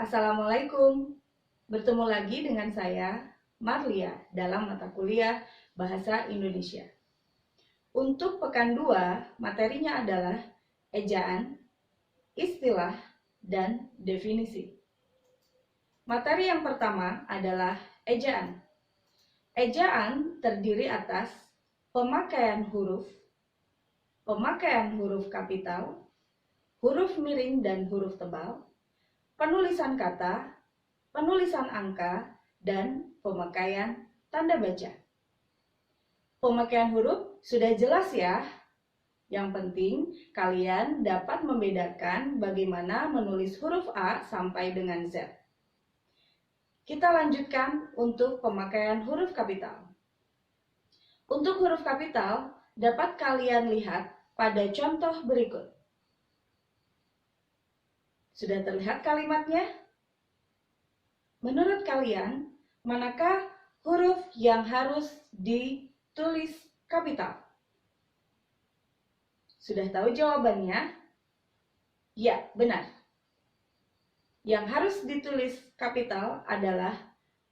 Assalamualaikum. Bertemu lagi dengan saya, Marlia, dalam mata kuliah Bahasa Indonesia. Untuk pekan 2, materinya adalah ejaan, istilah, dan definisi. Materi yang pertama adalah ejaan. Ejaan terdiri atas pemakaian huruf kapital, huruf miring dan huruf tebal, penulisan kata, penulisan angka, dan pemakaian tanda baca. Pemakaian huruf sudah jelas ya. Yang penting kalian dapat membedakan bagaimana menulis huruf A sampai dengan Z. Kita lanjutkan untuk pemakaian huruf kapital. Untuk huruf kapital dapat kalian lihat pada contoh berikut. Sudah terlihat kalimatnya? Menurut kalian, manakah huruf yang harus ditulis kapital? Sudah tahu jawabannya? Ya, benar. Yang harus ditulis kapital adalah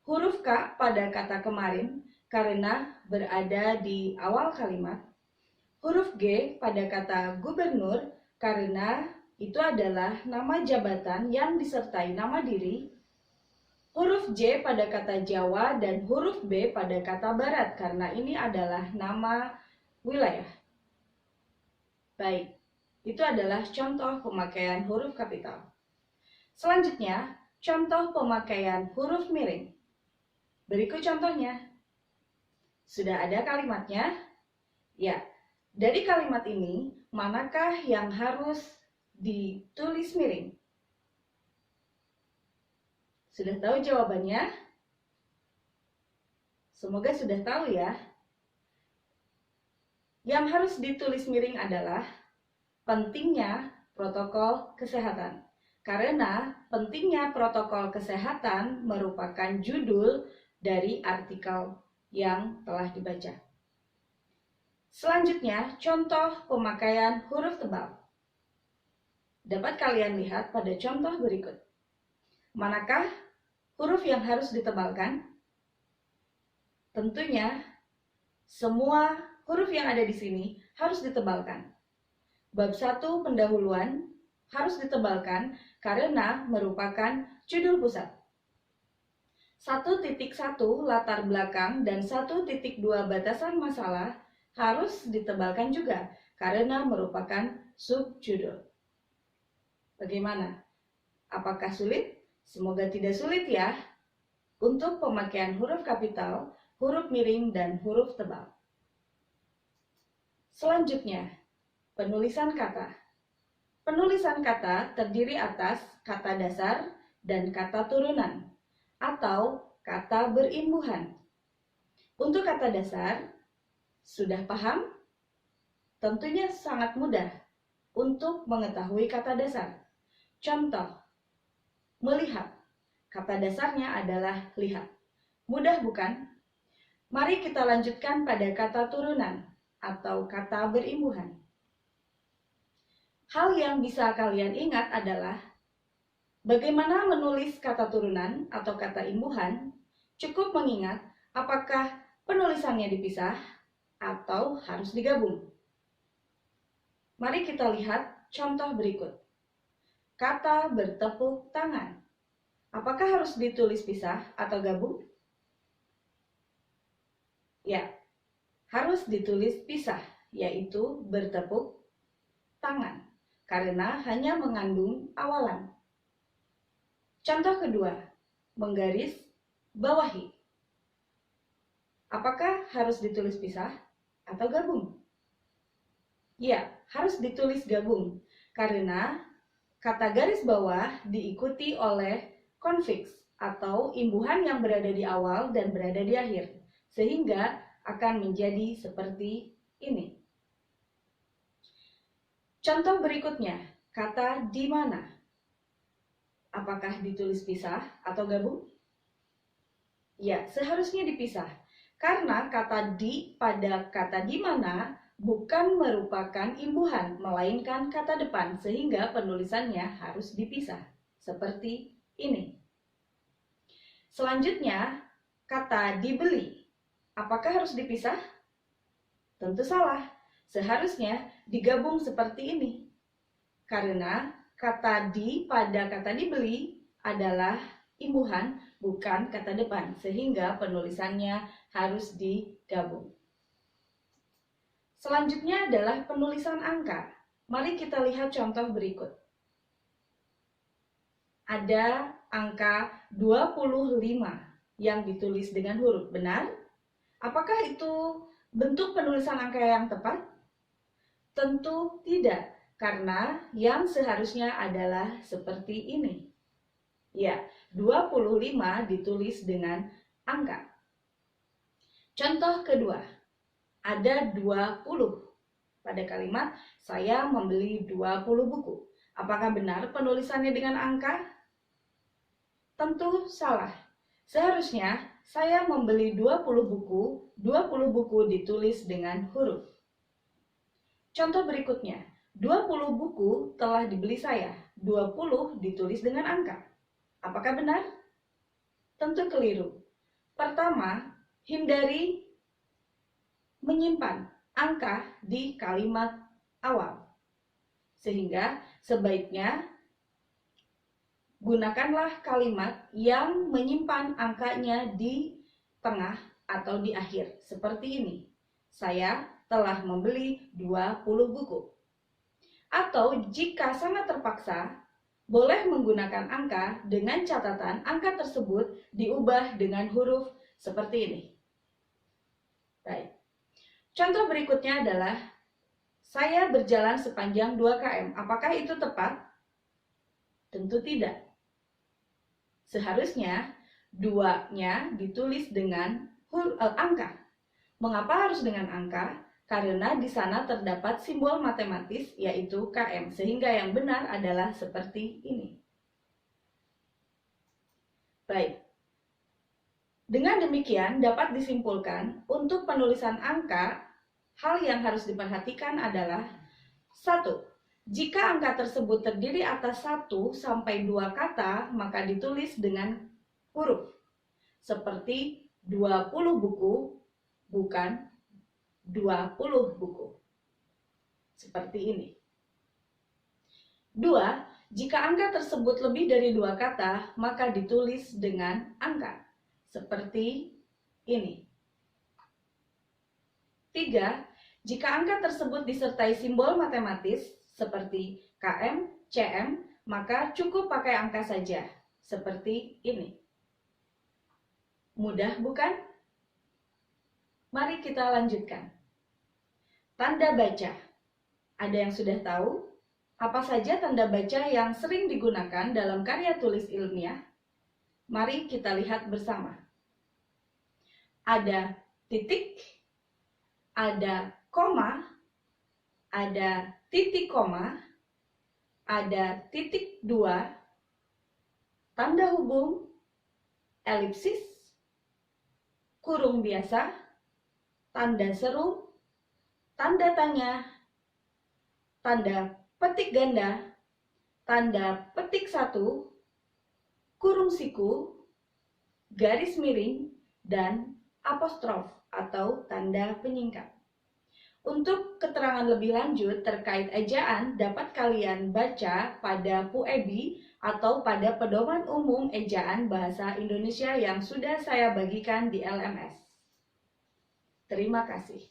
huruf K pada kata kemarin karena berada di awal kalimat. Huruf G pada kata gubernur karena itu adalah nama jabatan yang disertai nama diri. Huruf J pada kata Jawa dan huruf B pada kata Barat karena ini adalah nama wilayah. Baik, itu adalah contoh pemakaian huruf kapital. Selanjutnya, contoh pemakaian huruf miring. Berikut contohnya. Sudah ada kalimatnya? Ya, dari kalimat ini, manakah yang harus ditulis miring? Sudah tahu jawabannya? Semoga sudah tahu ya. Yang harus ditulis miring adalah pentingnya protokol kesehatan. Karena pentingnya protokol kesehatan merupakan judul dari artikel yang telah dibaca. Selanjutnya, contoh pemakaian huruf tebal. Dapat kalian lihat pada contoh berikut. Manakah huruf yang harus ditebalkan? Tentunya, semua huruf yang ada di sini harus ditebalkan. Bab 1 pendahuluan harus ditebalkan karena merupakan judul pusat. 1.1 latar belakang dan 1.2 batasan masalah harus ditebalkan juga karena merupakan subjudul. Bagaimana? Apakah sulit? Semoga tidak sulit ya. Untuk pemakaian huruf kapital, huruf miring, dan huruf tebal. Selanjutnya, penulisan kata. Penulisan kata terdiri atas kata dasar dan kata turunan atau kata berimbuhan. Untuk kata dasar, sudah paham? Tentunya sangat mudah untuk mengetahui kata dasar. Contoh, melihat. Kata dasarnya adalah lihat. Mudah bukan? Mari kita lanjutkan pada kata turunan atau kata berimbuhan. Hal yang bisa kalian ingat adalah bagaimana menulis kata turunan atau kata imbuhan. Cukup mengingat apakah penulisannya dipisah atau harus digabung. Mari kita lihat contoh berikut. Kata bertepuk tangan. Apakah harus ditulis pisah atau gabung? Ya, harus ditulis pisah, yaitu bertepuk tangan, karena hanya mengandung awalan. Contoh kedua, menggaris bawahi. Apakah harus ditulis pisah atau gabung? Ya, harus ditulis gabung, karena kata garis bawah diikuti oleh konfiks atau imbuhan yang berada di awal dan berada di akhir, sehingga akan menjadi seperti ini. Contoh berikutnya, kata di mana. Apakah ditulis pisah atau gabung? Ya, seharusnya dipisah, karena kata di pada kata di mana bukan merupakan imbuhan, melainkan kata depan, sehingga penulisannya harus dipisah, seperti ini. Selanjutnya, kata dibeli. Apakah harus dipisah? Tentu salah. Seharusnya digabung seperti ini. Karena kata di pada kata dibeli adalah imbuhan, bukan kata depan, sehingga penulisannya harus digabung. Selanjutnya adalah penulisan angka. Mari kita lihat contoh berikut. Ada angka 25 yang ditulis dengan huruf benar. Apakah itu bentuk penulisan angka yang tepat? Tentu tidak, karena yang seharusnya adalah seperti ini. Ya, 25 ditulis dengan angka. Contoh kedua, ada 20. Pada kalimat, saya membeli 20 buku. Apakah benar penulisannya dengan angka? Tentu salah. Seharusnya saya membeli 20 buku, 20 buku ditulis dengan huruf. Contoh berikutnya, 20 buku telah dibeli saya, 20 ditulis dengan angka. Apakah benar? Tentu keliru. Pertama, hindari menyimpan angka di kalimat awal. Sehingga sebaiknya gunakanlah kalimat yang menyimpan angkanya di tengah atau di akhir, seperti ini. Saya telah membeli 20 buku. Atau jika sangat terpaksa, boleh menggunakan angka dengan catatan angka tersebut diubah dengan huruf seperti ini. Baik. Contoh berikutnya adalah saya berjalan sepanjang 2 km. Apakah itu tepat? Tentu tidak. Seharusnya 2-nya ditulis dengan angka. Mengapa harus dengan angka? Karena di sana terdapat simbol matematis yaitu km, sehingga yang benar adalah seperti ini. Baik. Dengan demikian dapat disimpulkan untuk penulisan angka, hal yang harus diperhatikan adalah 1. Jika angka tersebut terdiri atas 1 sampai 2 kata, maka ditulis dengan huruf. Seperti 20 buku, bukan 20 buku. Seperti ini. 2. Jika angka tersebut lebih dari 2 kata, maka ditulis dengan angka. Seperti ini. 3. Jika angka tersebut disertai simbol matematis, seperti KM, CM, maka cukup pakai angka saja, seperti ini. Mudah bukan? Mari kita lanjutkan. Tanda baca. Ada yang sudah tahu? Apa saja tanda baca yang sering digunakan dalam karya tulis ilmiah? Mari kita lihat bersama. Ada titik, ada koma, ada titik koma, ada titik 2, tanda hubung, elipsis, kurung biasa, tanda seru, tanda tanya, tanda petik ganda, tanda petik 1, kurung siku, garis miring, dan apostrof atau tanda penyingkat. Untuk keterangan lebih lanjut terkait ejaan dapat kalian baca pada PUEBI atau pada Pedoman Umum Ejaan Bahasa Indonesia yang sudah saya bagikan di LMS. Terima kasih.